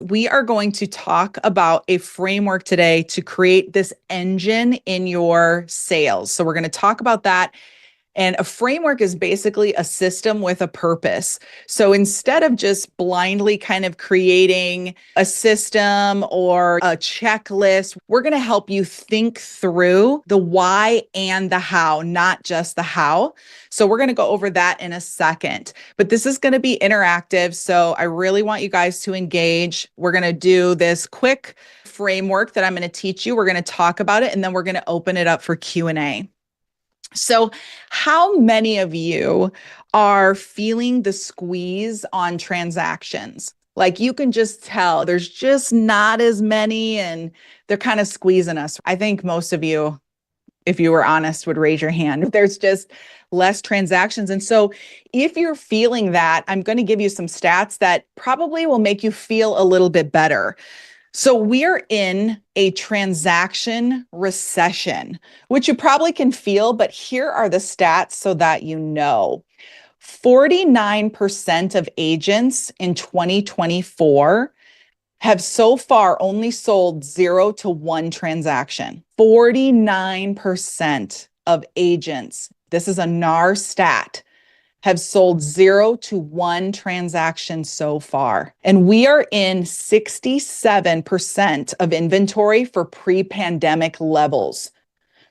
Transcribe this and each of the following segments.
We are going to talk about a framework today to create this engine in your sales. So we're going to talk about that. And a framework is basically a system with a purpose. So instead of just blindly kind of creating a system or a checklist, we're going to help you think through the why and the how, not just the how. So we're going to go over that in a second. But this is going to be interactive. So I really want you guys to engage. We're going to do this quick framework that I'm going to teach you. We're going to talk about it, and then we're going to open it up for Q&A. So, how many of you are feeling the squeeze on transactions? Like you can just tell there's just not as many and they're kind of squeezing us. I think most of you, if you were honest, would raise your hand. There's just less transactions. And so, if you're feeling that, I'm going to give you some stats that probably will make you feel a little bit better. So we're in a transaction recession, which you probably can feel, but here are the stats so that you know. 49% of agents in 2024 have so far only sold 0 to 1 transaction. 49% of agents, this is a NAR stat, have sold 0 to 1 transaction so far. And we are in 67% of inventory for pre-pandemic levels.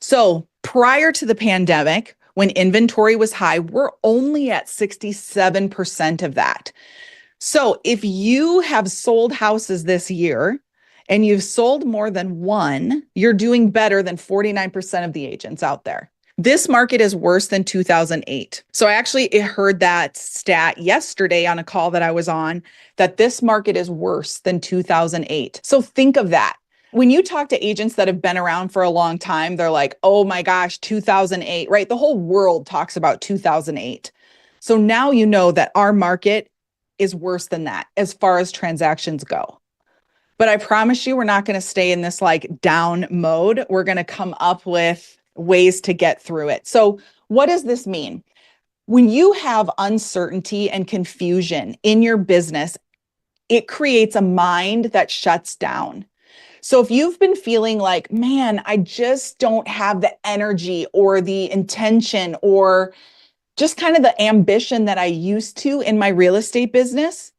So prior to the pandemic, when inventory was high, we're only at 67% of that. So if you have sold houses this year and you've sold more than one, you're doing better than 49% of the agents out there. This market is worse than 2008. So I actually heard that stat yesterday on a call that I was on, that this market is worse than 2008. So think of that. When you talk to agents that have been around for a long time, they're like, oh my gosh, 2008, right? The whole world talks about 2008. So now you know that our market is worse than that as far as transactions go. But I promise you, we're not going to stay in this like down mode. We're going to come up with ways to get through it. So what does this mean? When you have uncertainty and confusion in your business, it creates a mind that shuts down. So if you've been feeling like, man, I just don't have the energy or the intention or just kind of the ambition that I used to in my real estate business,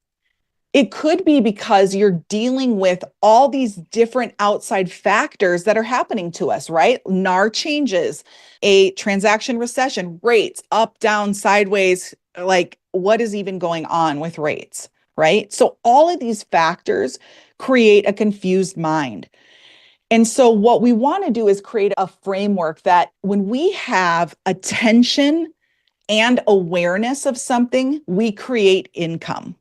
it could be because you're dealing with all these different outside factors that are happening to us, right? NAR changes, a transaction recession, rates up, down, sideways, like what is even going on with rates, right? So all of these factors create a confused mind. And so what we want to do is create a framework that when we have attention and awareness of something, we create income.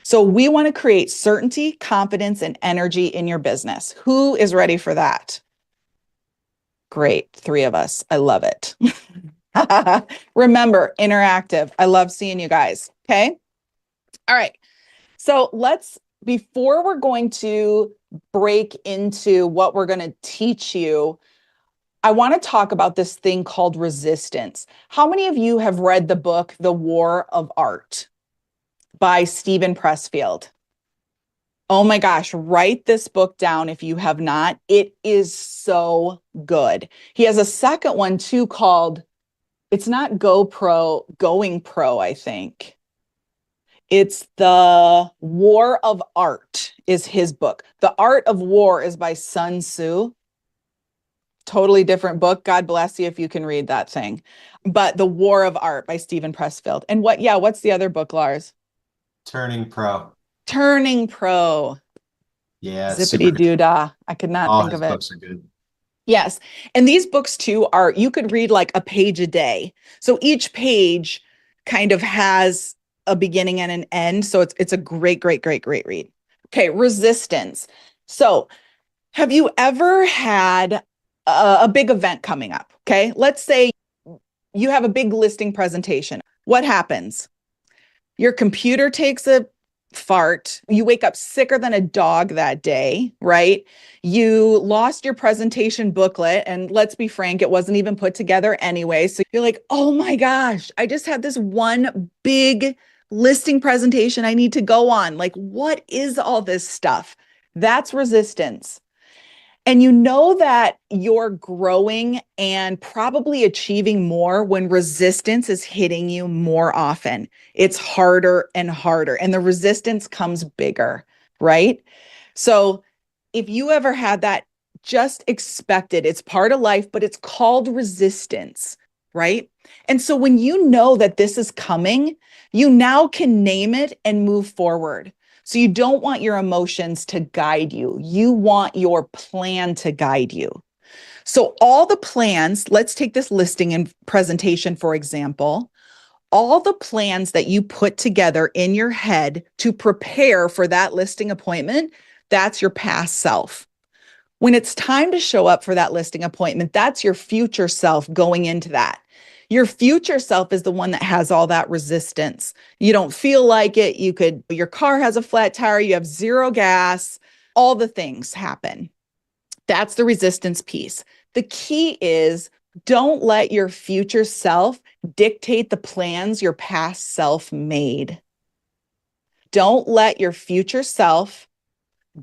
So we want to create certainty, confidence, and energy in your business. Who is ready for that? Great, 3 of us. I love it. Remember, interactive. I love seeing you guys. Okay. All right. So before we're going to break into what we're going to teach you, I want to talk about this thing called resistance. How many of you have read the book, The War of Art, by Steven Pressfield? Oh my gosh, write this book down if you have not. It is so good. He has a second one too called, it's not GoPro, Going Pro, I think. It's The War of Art is his book. The Art of War is by Sun Tzu. Totally different book. God bless you if you can read that thing. But The War of Art by Steven Pressfield. And what's the other book, Lars? Turning Pro. Turning Pro. Yeah, Zippity doodah. I could not think his of it. books are good. Yes. And these books too you could read like a page a day. So each page kind of has a beginning and an end. So it's a great read. Okay, resistance. So have you ever had a big event coming up? Okay, let's say you have a big listing presentation. What happens? Your computer takes a fart. You wake up sicker than a dog that day, right? You lost your presentation booklet. And let's be frank, it wasn't even put together anyway. So you're like, oh my gosh, I just had this one big listing presentation I need to go on. Like, what is all this stuff? That's resistance. And you know that you're growing and probably achieving more when resistance is hitting you more often. It's harder and harder, and the resistance comes bigger, right? So if you ever had that, just expect it. It's part of life, but it's called resistance, right? And so when you know that this is coming, you now can name it and move forward. So you don't want your emotions to guide you. You want your plan to guide you. So all the plans, let's take this listing and presentation, for example, all the plans that you put together in your head to prepare for that listing appointment, that's your past self. When it's time to show up for that listing appointment, that's your future self going into that. Your future self is the one that has all that resistance. You don't feel like it. Your car has a flat tire, you have zero gas, all the things happen. That's the resistance piece. The key is don't let your future self dictate the plans your past self made. Don't let your future self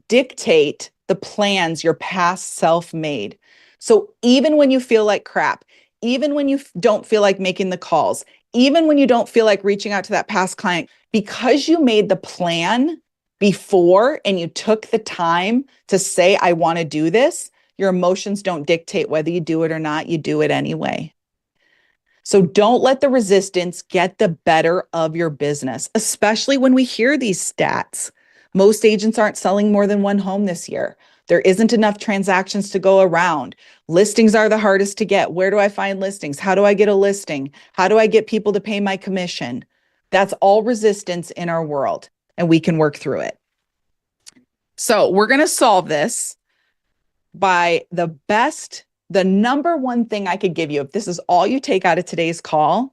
dictate the plans your past self made. So even when you feel like crap, even when you don't feel like making the calls, even when you don't feel like reaching out to that past client, because you made the plan before and you took the time to say, I want to do this, your emotions don't dictate whether you do it or not. You do it anyway. So don't let the resistance get the better of your business, especially when we hear these stats. Most agents aren't selling more than one home this year. There isn't enough transactions to go around. Listings are the hardest to get. Where do I find listings? How do I get a listing? How do I get people to pay my commission? That's all resistance in our world, and we can work through it. So we're going to solve this by the number one thing I could give you, if this is all you take out of today's call,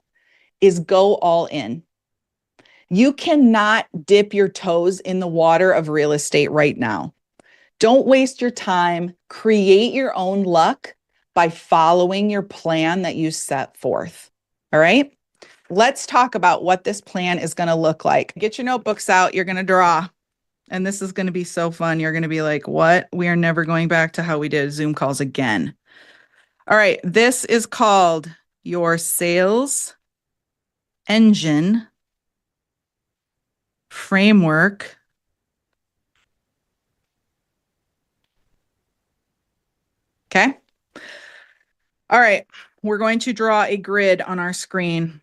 is go all in. You cannot dip your toes in the water of real estate right now. Don't waste your time. Create your own luck by following your plan that you set forth. All right? Let's talk about what this plan is going to look like. Get your notebooks out. You're going to draw. And this is going to be so fun. You're going to be like, what? We are never going back to how we did Zoom calls again. All right. This is called your sales engine framework. Okay. All right. We're going to draw a grid on our screen.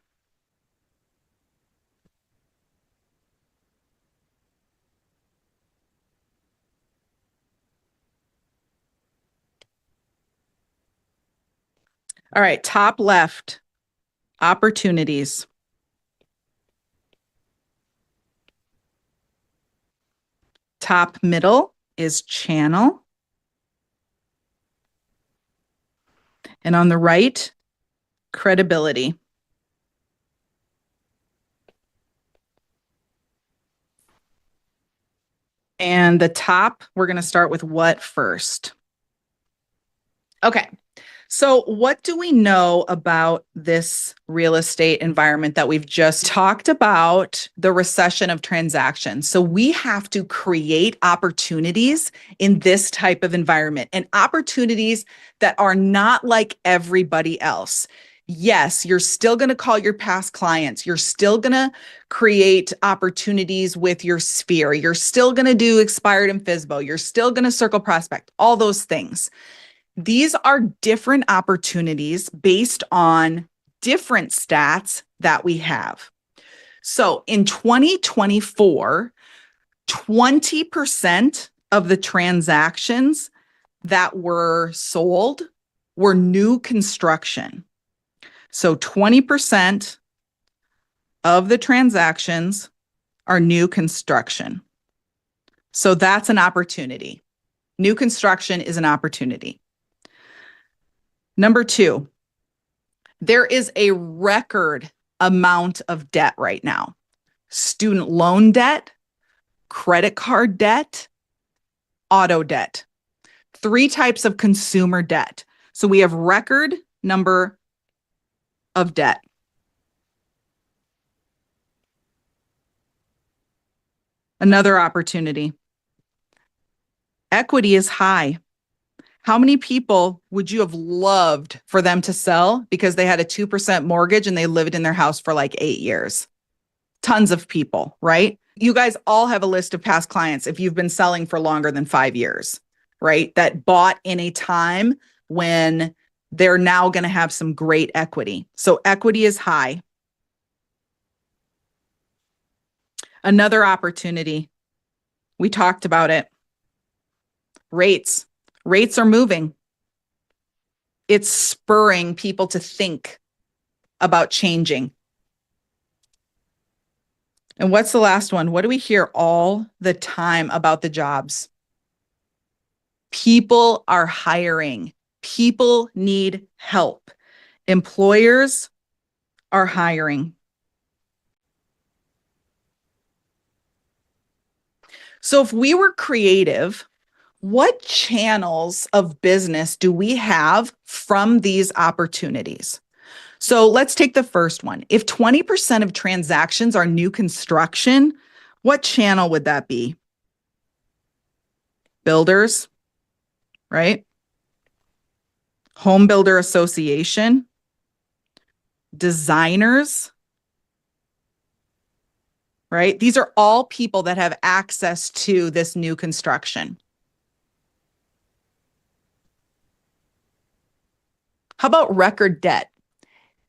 All right. Top left, opportunities. Top middle is channel. And on the right, credibility. And the top, we're going to start with what first? Okay. So what do we know about this real estate environment that we've just talked about, the recession of transactions? So we have to create opportunities in this type of environment, and opportunities that are not like everybody else. Yes, you're still going to call your past clients. You're still going to create opportunities with your sphere. You're still going to do expired and FSBO. You're still going to circle prospect, all those things. These are different opportunities based on different stats that we have. So in 2024, 20% of the transactions that were sold were new construction. So 20% of the transactions are new construction. So that's an opportunity. New construction is an opportunity. Number two, there is a record amount of debt right now. Student loan debt, credit card debt, auto debt. 3 types of consumer debt. So we have record number of debt. Another opportunity. Equity is high. How many people would you have loved for them to sell because they had a 2% mortgage and they lived in their house for like 8 years? Tons of people, right? You guys all have a list of past clients if you've been selling for longer than 5 years, right? That bought in a time when they're now going to have some great equity. So equity is high. Another opportunity. We talked about it. Rates. Rates are moving. It's spurring people to think about changing. And what's the last one? What do we hear all the time about the jobs? People are hiring. People need help. Employers are hiring. So if we were creative, what channels of business do we have from these opportunities? So let's take the first one. If 20% of transactions are new construction, what channel would that be? Builders, right? Home Builder Association, designers, right? These are all people that have access to this new construction. How about record debt?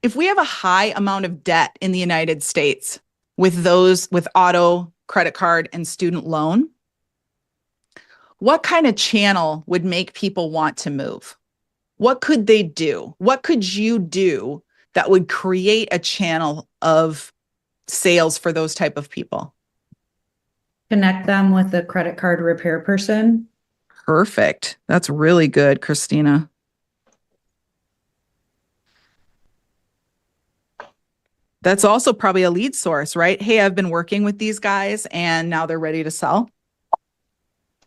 If we have a high amount of debt in the United States with those with auto, credit card, and student loan, what kind of channel would make people want to move? What could they do? What could you do that would create a channel of sales for those type of people? Connect them with a credit card repair person. Perfect. That's really good, Christina. That's also probably a lead source, right? Hey, I've been working with these guys and now they're ready to sell.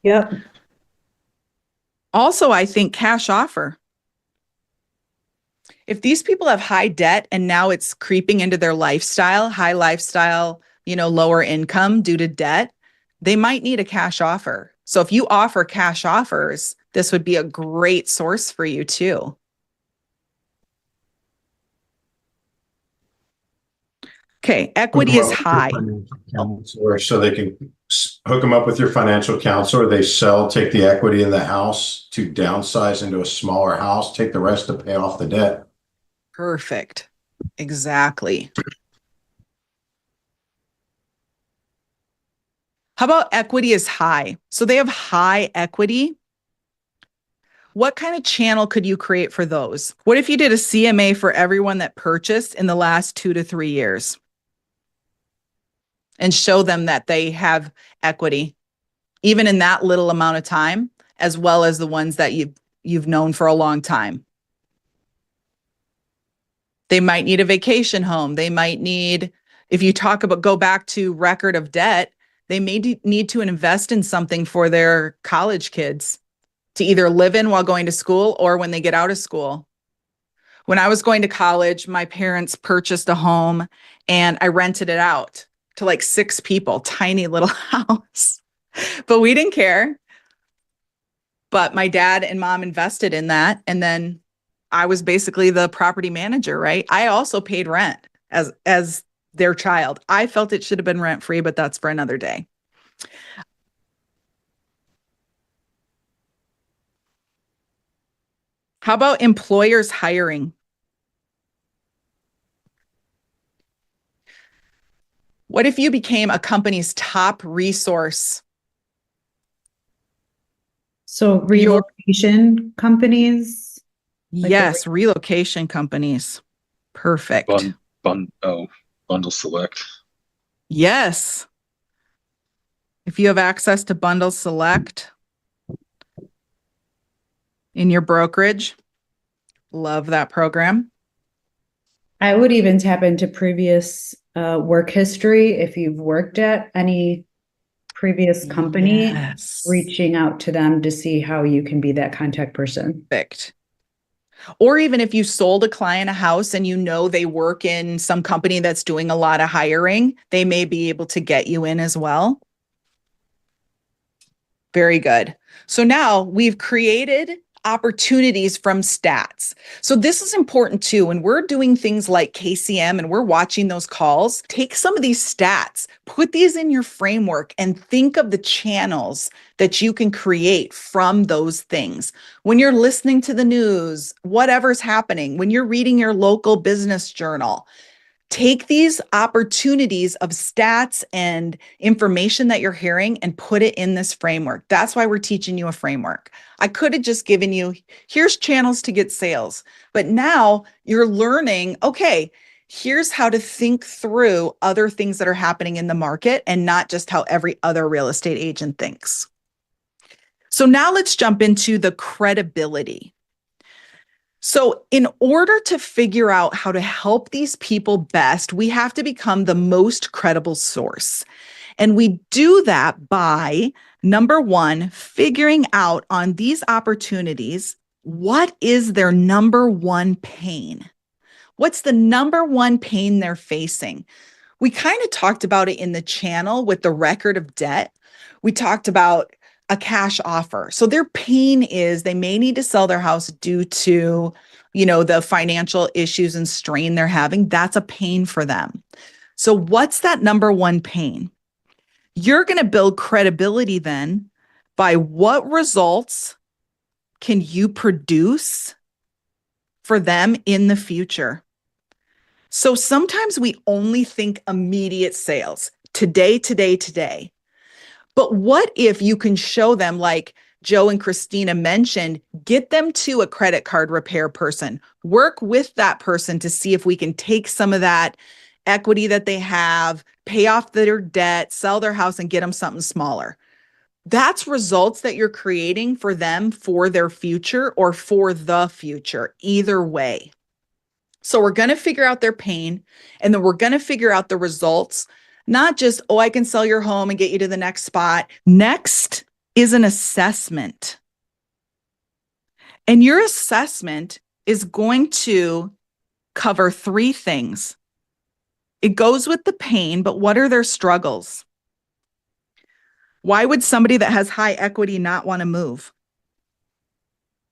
Yep. Also, I think cash offer. If these people have high debt and now it's creeping into their lifestyle, high lifestyle, lower income due to debt, they might need a cash offer. So if you offer cash offers, this would be a great source for you too. Okay, equity is high. Or so they can hook them up with your financial counselor. They sell, take the equity in the house to downsize into a smaller house, take the rest to pay off the debt. Perfect. Exactly. How about equity is high? So they have high equity. What kind of channel could you create for those? What if you did a CMA for everyone that purchased in the last 2 to 3 years? And show them that they have equity, even in that little amount of time, as well as the ones that you've known for a long time. They might need a vacation home. They might need, if you go back to record of debt, they may need to invest in something for their college kids to either live in while going to school or when they get out of school. When I was going to college, my parents purchased a home and I rented it out to like 6 people, tiny little house, but we didn't care. But my dad and mom invested in that. And then I was basically the property manager, right? I also paid rent as their child. I felt it should have been rent free, but that's for another day. How about employers hiring? What if you became a company's top resource? So relocation companies? Yes, relocation companies. Perfect. Bundle Select. Yes. If you have access to Bundle Select in your brokerage, love that program. I would even tap into previous work history if you've worked at any previous company, Yes. reaching out to them to see how you can be that contact person. Perfect. Or even if you sold a client a house and they work in some company that's doing a lot of hiring, they may be able to get you in as well. Very good. So now we've created opportunities from stats. So this is important too. When we're doing things like KCM and we're watching those calls, take some of these stats, put these in your framework and think of the channels that you can create from those things. When you're listening to the news, whatever's happening, when you're reading your local business journal, take these opportunities of stats and information that you're hearing and put it in this framework. That's why we're teaching you a framework. I could have just given you, here's channels to get sales, but now you're learning, okay, here's how to think through other things that are happening in the market and not just how every other real estate agent thinks. So now let's jump into the credibility. So in order to figure out how to help these people best, we have to become the most credible source. And we do that by, number one, figuring out on these opportunities, what is their number one pain? What's the number one pain they're facing? We kind of talked about it in the channel with the record of debt. We talked about a cash offer. So their pain is they may need to sell their house due to, the financial issues and strain they're having. That's a pain for them. So what's that number one pain? You're going to build credibility then by what results can you produce for them in the future? So sometimes we only think immediate sales, today. But what if you can show them, like Joe and Christina mentioned, get them to a credit card repair person, work with that person to see if we can take some of that equity that they have, pay off their debt, sell their house and get them something smaller. That's results that you're creating for them for their future or for the future, either way. So we're going to figure out their pain and then we're going to figure out the results. Not just, oh, I can sell your home and get you to the next spot. Next is an assessment. And your assessment is going to cover three things. It goes with the pain, but what are their struggles? Why would somebody that has high equity not want to move?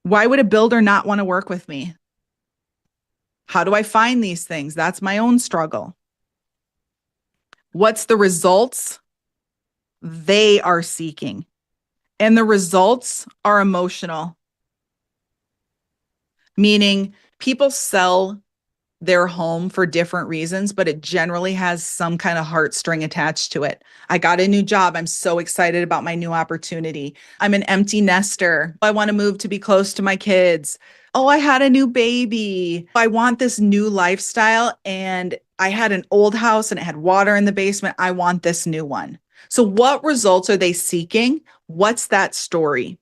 Why would a builder not want to work with me? How do I find these things? That's my own struggle. What's the results they are seeking? And the results are emotional, meaning people sell their home for different reasons, but it generally has some kind of heartstring attached to it. I got a new job. I'm so excited about my new opportunity. I'm an empty nester. I want to move to be close to my kids. Oh, I had a new baby. I want this new lifestyle. And I had an old house and it had water in the basement. I want this new one. So what results are they seeking? What's that story?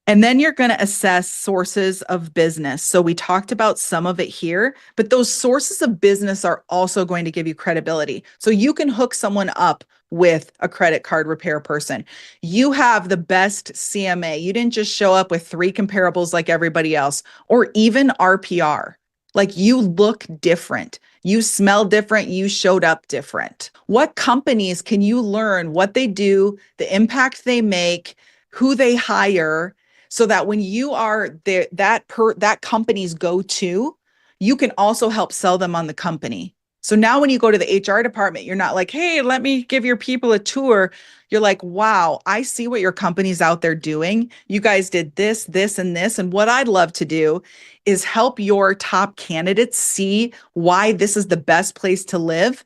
And then you're going to assess sources of business. So we talked about some of it here, but those sources of business are also going to give you credibility. So you can hook someone up with a credit card repair person. You have the best CMA. You didn't just show up with 3 comparables like everybody else, or even RPR. Like, you look different. You smell different. You showed up different. What companies can you learn what they do, the impact they make, who they hire, so that when you are that company's go-to, you can also help sell them on the company. So now when you go to the HR department, you're not like, hey, let me give your people a tour. You're like, wow, I see what your company's out there doing. You guys did this, this, and this. And what I'd love to do is help your top candidates see why this is the best place to live.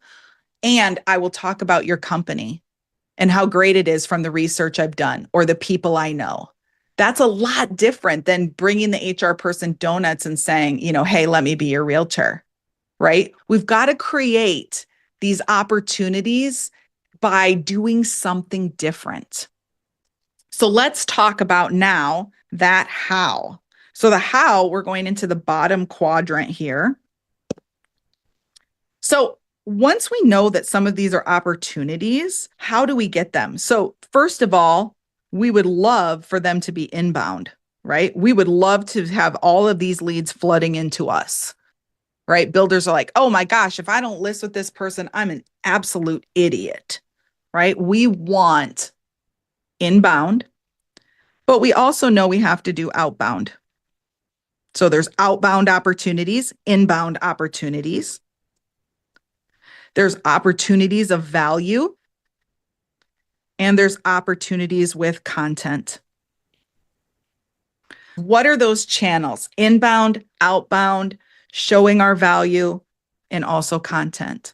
And I will talk about your company and how great it is from the research I've done or the people I know. That's a lot different than bringing the HR person donuts and saying, hey, let me be your realtor, right? We've got to create these opportunities by doing something different. So let's talk about now that how. So the how, we're going into the bottom quadrant here. So once we know that some of these are opportunities, how do we get them? So first of all, we would love for them to be inbound, right? We would love to have all of these leads flooding into us, right? Builders are like, oh my gosh, if I don't list with this person, I'm an absolute idiot, right? We want inbound, but we also know we have to do outbound. So there's outbound opportunities, inbound opportunities. There's opportunities of value, and there's opportunities with content. What are those channels? Inbound, outbound, showing our value, and also content.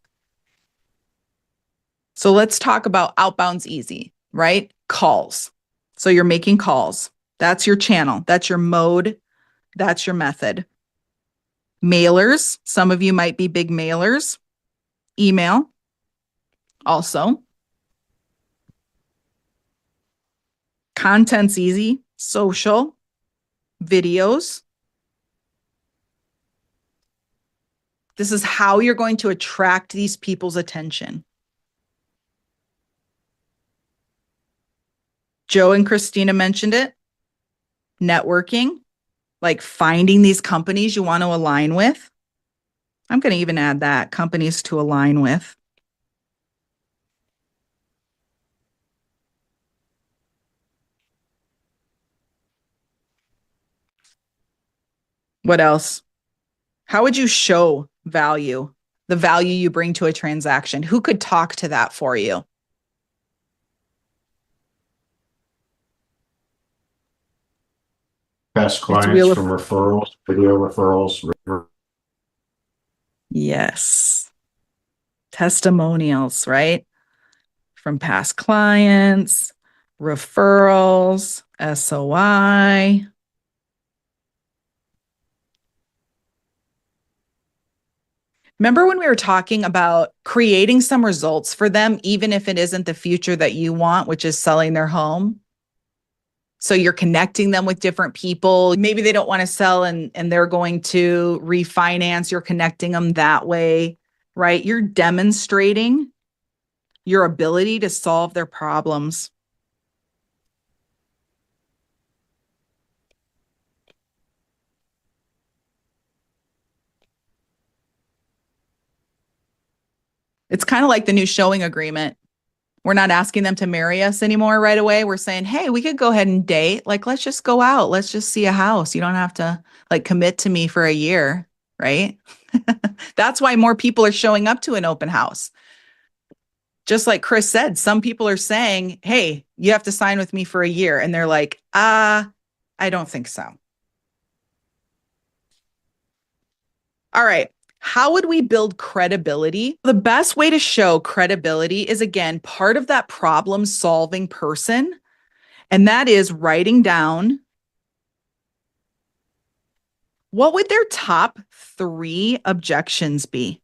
So let's talk about outbound's easy, right? Calls. So you're making calls. That's your channel. That's your mode. That's your method. Mailers. Some of you might be big mailers. Email also. Content's easy. Social. Videos. This is how you're going to attract these people's attention. Joe and Christina mentioned it. Networking, like finding these companies you want to align with. I'm going to even add that, companies to align with. What else? How would you show value, the value you bring to a transaction? Who could talk to that for you? Past Wheel clients of- from referrals, video referrals. Yes. Testimonials, right? From past clients, referrals, SOI. Remember when we were talking about creating some results for them, even if it isn't the future that you want, which is selling their home? So you're connecting them with different people. Maybe they don't want to sell and they're going to refinance. You're connecting them that way, right? You're demonstrating your ability to solve their problems. It's kind of like the new showing agreement. We're not asking them to marry us anymore right away. We're saying, hey, we could go ahead and date. Like, let's just go out. Let's just see a house. You don't have to like commit to me for a year, right? That's why more people are showing up to an open house. Just like Chris said, some people are saying, hey, you have to sign with me for a year. And they're like, I don't think so. All right. How would we build credibility? The best way to show credibility is, again, part of that problem-solving person, and that is writing down what would their top 3 objections be.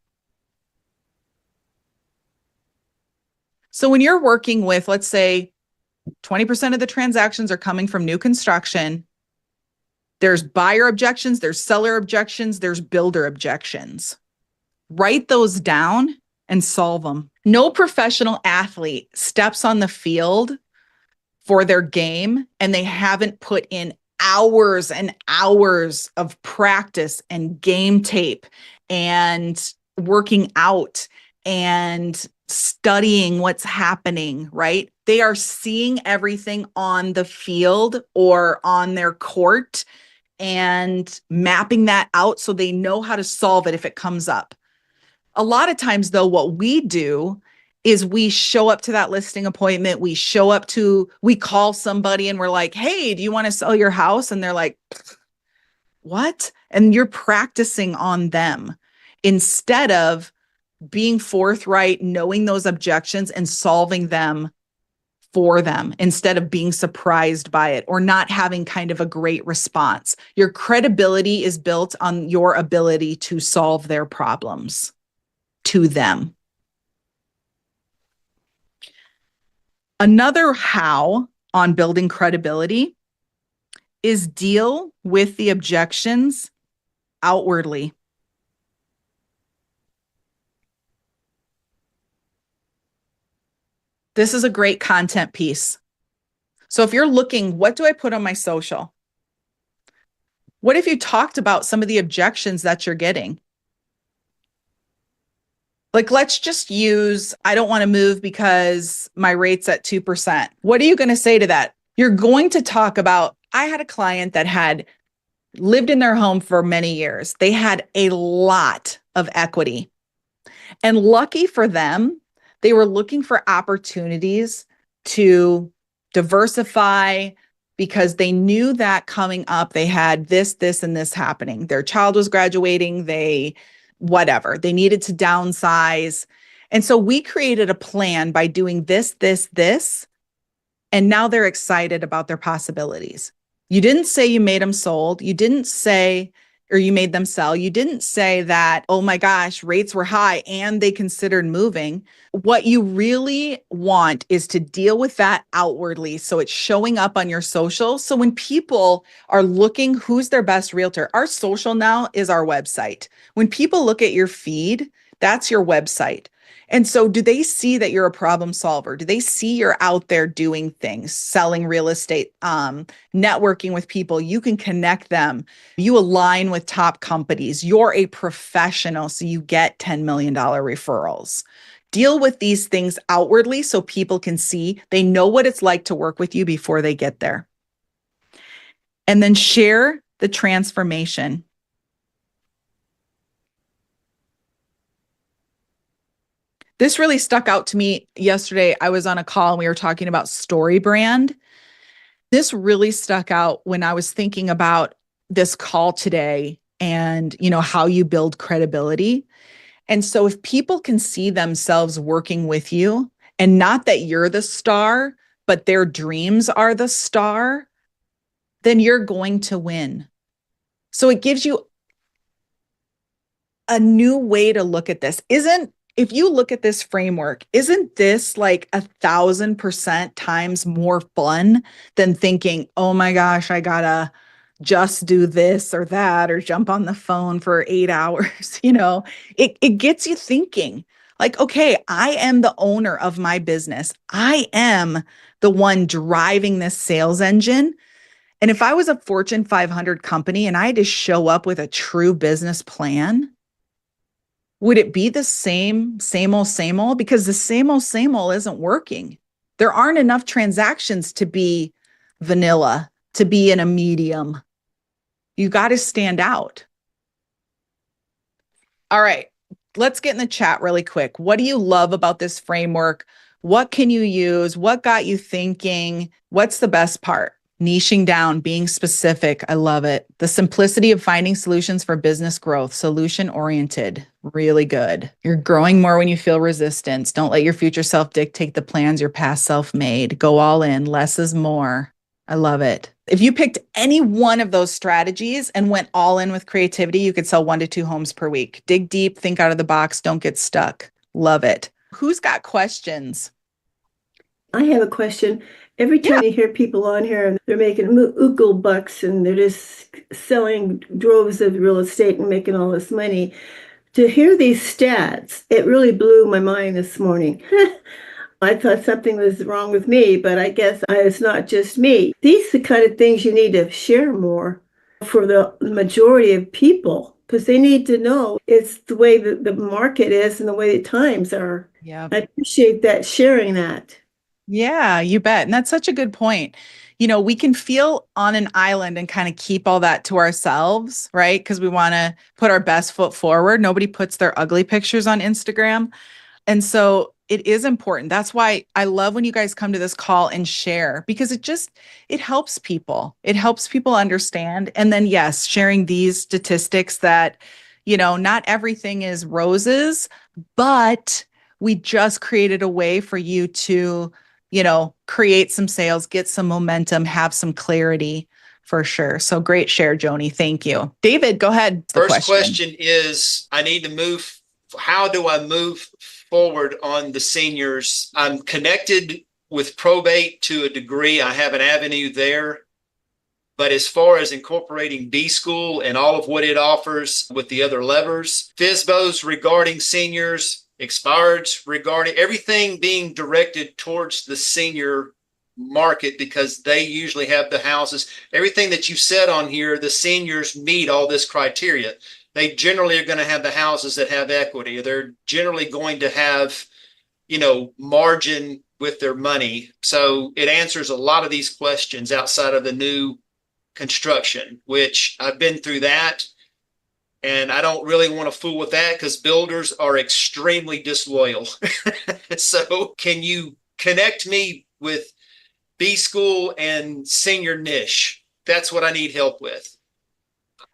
So when you're working with, let's say, 20% of the transactions are coming from new construction, there's buyer objections, there's seller objections, there's builder objections. Write those down and solve them. No professional athlete steps on the field for their game and they haven't put in hours and hours of practice and game tape and working out and studying what's happening, right? They are seeing everything on the field or on their court and mapping that out so they know how to solve it if it comes up. A lot of times, though, what we do is we show up to that listing appointment. We call somebody and we're like, hey, do you want to sell your house? And they're like, what? And you're practicing on them instead of being forthright, knowing those objections and solving them for them instead of being surprised by it or not having kind of a great response. Your credibility is built on your ability to solve their problems to them. Another how on building credibility is deal with the objections outwardly. This is a great content piece. So if you're looking, what do I put on my social? What if you talked about some of the objections that you're getting? Like, let's just use, I don't want to move because my rate's at 2%. What are you going to say to that? You're going to talk about, I had a client that had lived in their home for many years. They had a lot of equity. And lucky for them, they were looking for opportunities to diversify because they knew that coming up, they had this, and this happening. Their child was graduating, they needed to downsize. And so we created a plan by doing this, and now they're excited about their possibilities. You didn't say you made them sold. You didn't say, or you made them sell. You didn't say that, oh my gosh, rates were high and they considered moving. What you really want is to deal with that outwardly. So it's showing up on your social. So when people are looking, who's their best realtor? Our social now is our website. When people look at your feed, that's your website. And so do they see that you're a problem solver? Do they see you're out there doing things, selling real estate, networking with people? You can connect them. You align with top companies. You're a professional, so you get $10 million referrals. Deal with these things outwardly so people can see they know what it's like to work with you before they get there. And then share the transformation. This really stuck out to me yesterday. I was on a call and we were talking about story brand. This really stuck out when I was thinking about this call today and, how you build credibility. And so if people can see themselves working with you, and not that you're the star, but their dreams are the star, then you're going to win. So it gives you a new way to look at this. If you look at this framework, isn't this like 1,000% times more fun than thinking, oh my gosh, I gotta just do this or that, or jump on the phone for 8 hours? It gets you thinking like, okay, I am the owner of my business. I am the one driving this sales engine. And if I was a Fortune 500 company and I had to show up with a true business plan, would it be the same old? Because the same old isn't working. There aren't enough transactions to be vanilla, to be in a medium. You got to stand out. All right, let's get in the chat really quick. What do you love about this framework? What can you use? What got you thinking? What's the best part? Niching down, being specific. I love it. The simplicity of finding solutions for business growth, solution-oriented, really good. You're growing more when you feel resistance. Don't let your future self dictate the plans your past self made. Go all in. Less is more. I love it. If you picked any one of those strategies and went all in with creativity, you could sell 1 to 2 homes per week. Dig deep, think out of the box, don't get stuck. Love it. Who's got questions? I have a question. Every time you hear people on here and they're making ookle bucks and they're just selling droves of real estate and making all this money, to hear these stats, it really blew my mind this morning. I thought something was wrong with me, but I guess it's not just me. These are the kind of things you need to share more for the majority of people, because they need to know it's the way that the market is and the way the times are. Yeah. I appreciate that, sharing that. Yeah, you bet. And that's such a good point. We can feel on an island and kind of keep all that to ourselves, right? Because we want to put our best foot forward. Nobody puts their ugly pictures on Instagram. And so it is important. That's why I love when you guys come to this call and share, because it helps people. It helps people understand. And then, yes, sharing these statistics that, not everything is roses, but we just created a way for you to create some sales, get some momentum, have some clarity for sure. So great share, Joni. Thank you. David, go ahead. First question is, I need to move. How do I move forward on the seniors? I'm connected with probate to a degree. I have an avenue there. But as far as incorporating B School and all of what it offers with the other levers, FSBOs regarding seniors, expireds regarding everything being directed towards the senior market, because they usually have the houses. Everything that you said on here, the seniors meet all this criteria. they generally are going to have the houses that have equity. They're generally going to have, you know, margin with their money. So it answers a lot of these questions outside of the new construction, which I've been through that. And I don't really want to fool with that because builders are extremely disloyal. So can you connect me with B school and senior niche? That's what I need help with.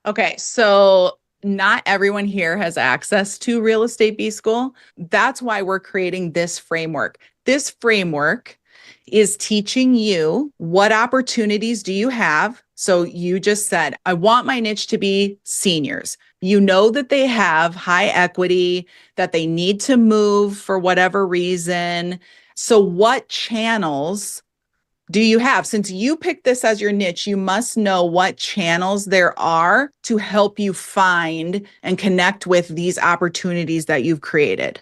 Okay, so not everyone here has access to real estate B school. That's why we're creating this framework. This framework is teaching you what opportunities do you have. So you just said, I want my niche to be seniors. You know that they have high equity, that they need to move for whatever reason. So what channels do you have? Since you picked this as your niche, you must know what channels there are to help you find and connect with these opportunities that you've created.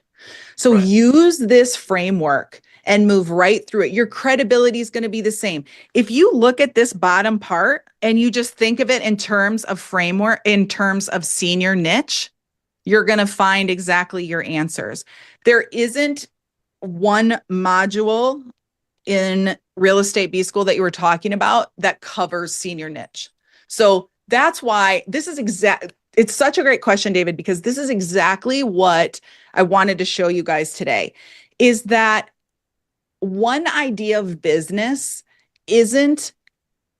So Right. use this framework and move right through it. Your credibility is going to be the same. If you look at this bottom part and you just think of it in terms of framework, in terms of senior niche, you're going to find exactly your answers. There isn't one module in real estate B school that you were talking about that covers senior niche. So that's why this is it's such a great question, David, because this is exactly what I wanted to show you guys today, is that one idea of business isn't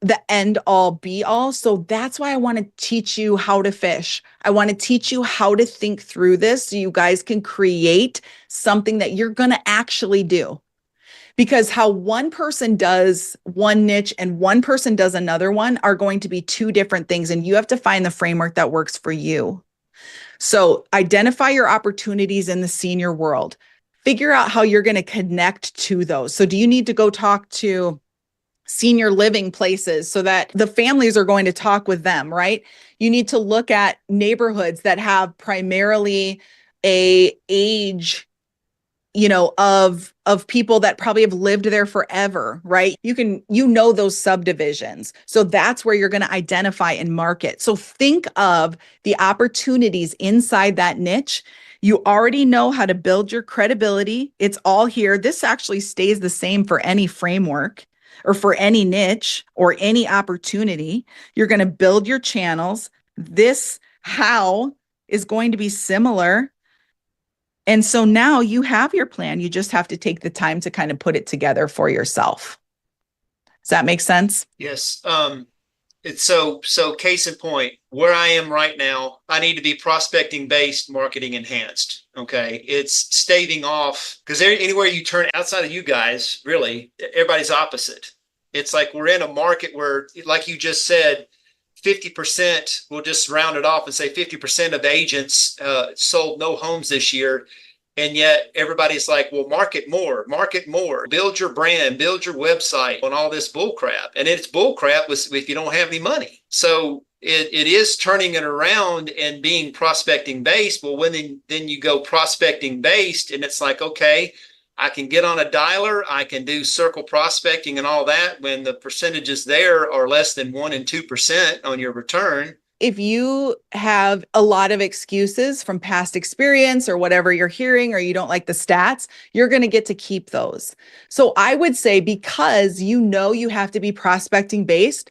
the end all be all. So that's why I want to teach you how to fish. I want to teach you how to think through this so you guys can create something that you're going to actually do. Because how one person does one niche and one person does another one are going to be two different things. And you have to find the framework that works for you. So identify your opportunities in the senior world. Figure out how you're going to connect to those. So do you need to go talk to senior living places so that the families are going to talk with them, right? You need to look at neighborhoods that have primarily a age, you know, of people that probably have lived there forever, right? You know those subdivisions. So that's where you're going to identify and market. So think of the opportunities inside that niche. You already know how to build your credibility. It's all here. This actually stays the same for any framework or for any niche or any opportunity. You're going to build your channels. This how is going to be similar. And so now you have your plan. You just have to take the time to kind of put it together for yourself. Does that make sense? Yes. It's so case in point, where I am right now, I need to be prospecting based, marketing enhanced. Okay. It's staving off because anywhere you turn outside of you guys, really, everybody's opposite. It's like we're in a market where, like you just said, 50%, we'll just round it off and say 50% of agents sold no homes this year. And yet everybody's like, well, market more, build your brand, build your website on all this bull crap. And it's bull crap if you don't have any money. So it is turning it around and being prospecting based. Well, then you go prospecting based and it's like, okay, I can get on a dialer, I can do circle prospecting and all that when the percentages there are less than 1% and 2% on your return. If you have a lot of excuses from past experience or whatever you're hearing, or you don't like the stats, you're going to get to keep those. So I would say, because you know you have to be prospecting based,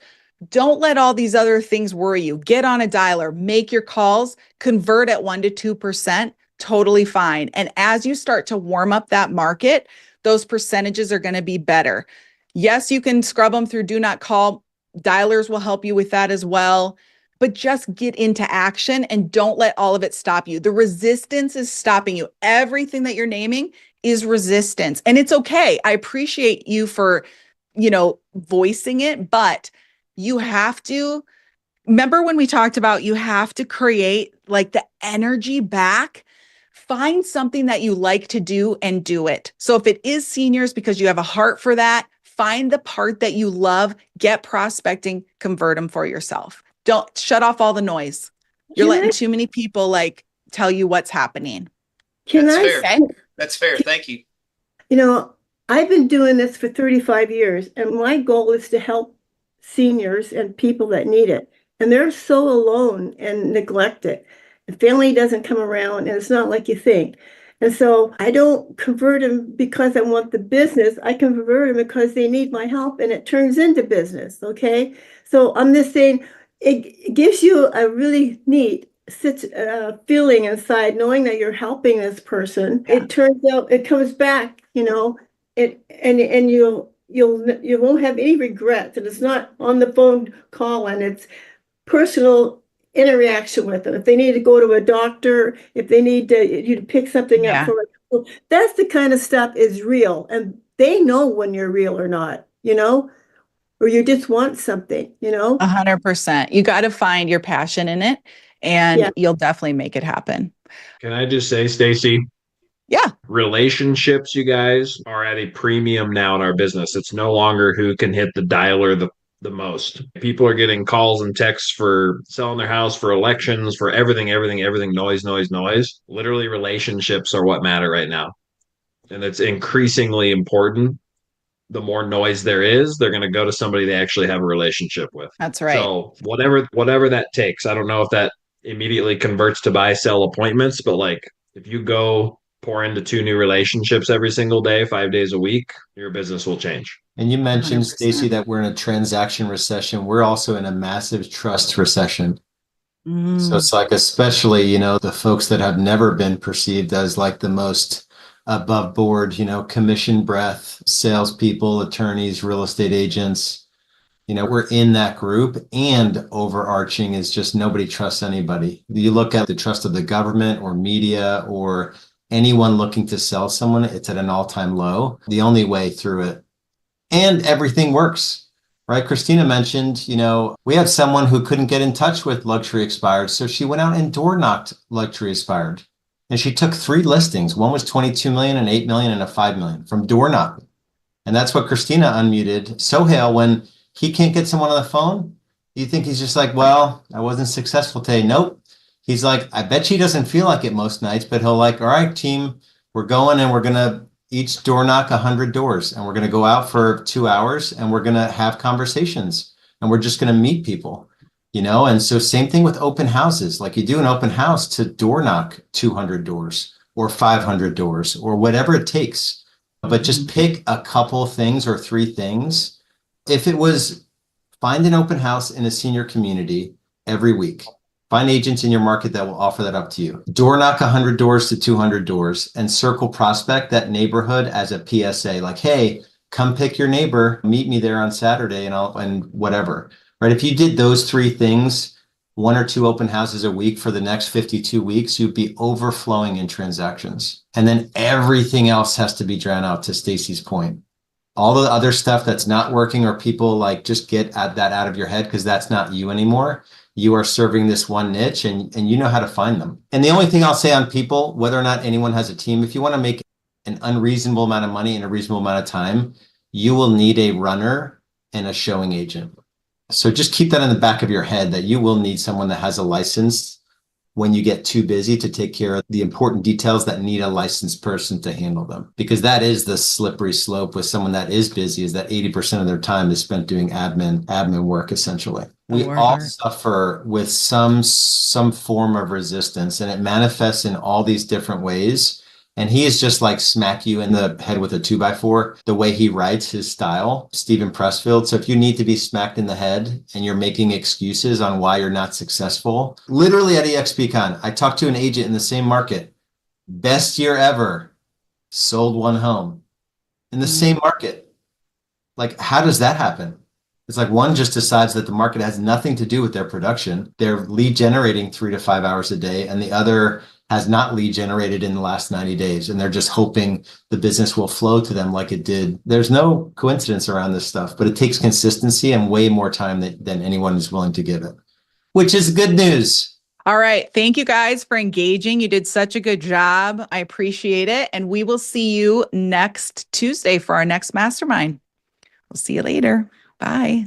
don't let all these other things worry you. Get on a dialer, make your calls, convert at 1% to 2%, totally fine. And as you start to warm up that market, those percentages are going to be better. Yes, you can scrub them through do not call. Dialers will help you with that as well. But just get into action and don't let all of it stop you. The resistance is stopping you. Everything that you're naming is resistance. And it's okay. I appreciate you for, voicing it, but you have to remember when we talked about you have to create like the energy back. Find something that you like to do and do it. So if it is seniors because you have a heart for that, find the part that you love, get prospecting, convert them for yourself. Don't shut off all the noise. You're letting too many people tell you what's happening. That's fair. That's fair. Thank you. I've been doing this for 35 years, and my goal is to help seniors and people that need it. And they're so alone and neglected. family doesn't come around, and it's not like you think. And so I don't convert them because I want the business. I convert them because they need my help, and it turns into business. Okay. So I'm just saying it gives you a really neat feeling inside, knowing that you're helping this person. Yeah. It turns out it comes back, and you won't have any regrets. And it's not on the phone call, and it's personal interaction with them. If they need to go to a doctor, if they need you to pick something Yeah. up for that's the kind of stuff is real, and they know when you're real or not, or you just want something, 100%. You got to find your passion in it, and Yeah. you'll definitely make it happen. Can I just say, Stacie, Yeah. relationships, you guys, are at a premium now in our business. It's no longer who can hit the dialer the most. People are getting calls and texts for selling their house, for elections, for everything, noise, noise, noise. Literally, relationships are what matter right now. And it's increasingly important. The more noise there is, they're going to go to somebody they actually have a relationship with. That's right. So whatever that takes, I don't know if that immediately converts to buy, sell appointments, but like if you go pour into 2 new relationships every single day, 5 days a week, your business will change. And you mentioned, 100%. Stacie, that we're in a transaction recession. We're also in a massive trust recession. So it's like, especially, the folks that have never been perceived as like the most above board, commission breath, salespeople, attorneys, real estate agents, we're in that group, and overarching is just nobody trusts anybody. You look at the trust of the government or media or anyone looking to sell someone, it's at an all-time low. The only way through it. And everything works, right? Christina mentioned, we had someone who couldn't get in touch with Luxury Expired. So she went out and door knocked Luxury Expired. And she took 3 listings. One was 22 million, and 8 million, and a 5 million from door knocking. And that's what Christina unmuted. Sohail, when he can't get someone on the phone, you think he's just like, well, I wasn't successful today. Nope. He's like, I bet she doesn't feel like it most nights, but he'll like, all right, team, we're going, and we're going to each door knock 100 doors, and we're going to go out for 2 hours, and we're going to have conversations, and we're just going to meet people, and so same thing with open houses. Like, you do an open house to door knock 200 doors or 500 doors or whatever it takes, but just pick a couple things or 3 things. If it was, find an open house in a senior community every week. Find agents in your market that will offer that up to you. Door knock 100 doors to 200 doors, and circle prospect that neighborhood as a PSA. Like, hey, come pick your neighbor, meet me there on Saturday, and whatever. Right? If you did those 3 things, 1 or 2 open houses a week for the next 52 weeks, you'd be overflowing in transactions. And then everything else has to be drawn out, to Stacie's point. All the other stuff that's not working, or people like, just get that out of your head, because that's not you anymore. You are serving this one niche, and you know how to find them. And the only thing I'll say on people, whether or not anyone has a team, if you want to make an unreasonable amount of money in a reasonable amount of time, you will need a runner and a showing agent. So just keep that in the back of your head, that you will need someone that has a license when you get too busy to take care of the important details that need a licensed person to handle them. Because that is the slippery slope with someone that is busy, is that 80% of their time is spent doing admin work, essentially. We all suffer with some form of resistance, and it manifests in all these different ways. And he is just like smack you in the head with a 2x4, the way he writes, his style, Stephen Pressfield. So if you need to be smacked in the head and you're making excuses on why you're not successful, literally at EXPCon, I talked to an agent in the same market, best year ever, sold 1 home in the same market. Like, how does that happen? It's like one just decides that the market has nothing to do with their production. They're lead generating 3 to 5 hours a day, and the other has not lead generated in the last 90 days. And they're just hoping the business will flow to them like it did. There's no coincidence around this stuff, but it takes consistency and way more time than anyone is willing to give it, which is good news. All right. Thank you guys for engaging. You did such a good job. I appreciate it. And we will see you next Tuesday for our next mastermind. We'll see you later. Bye.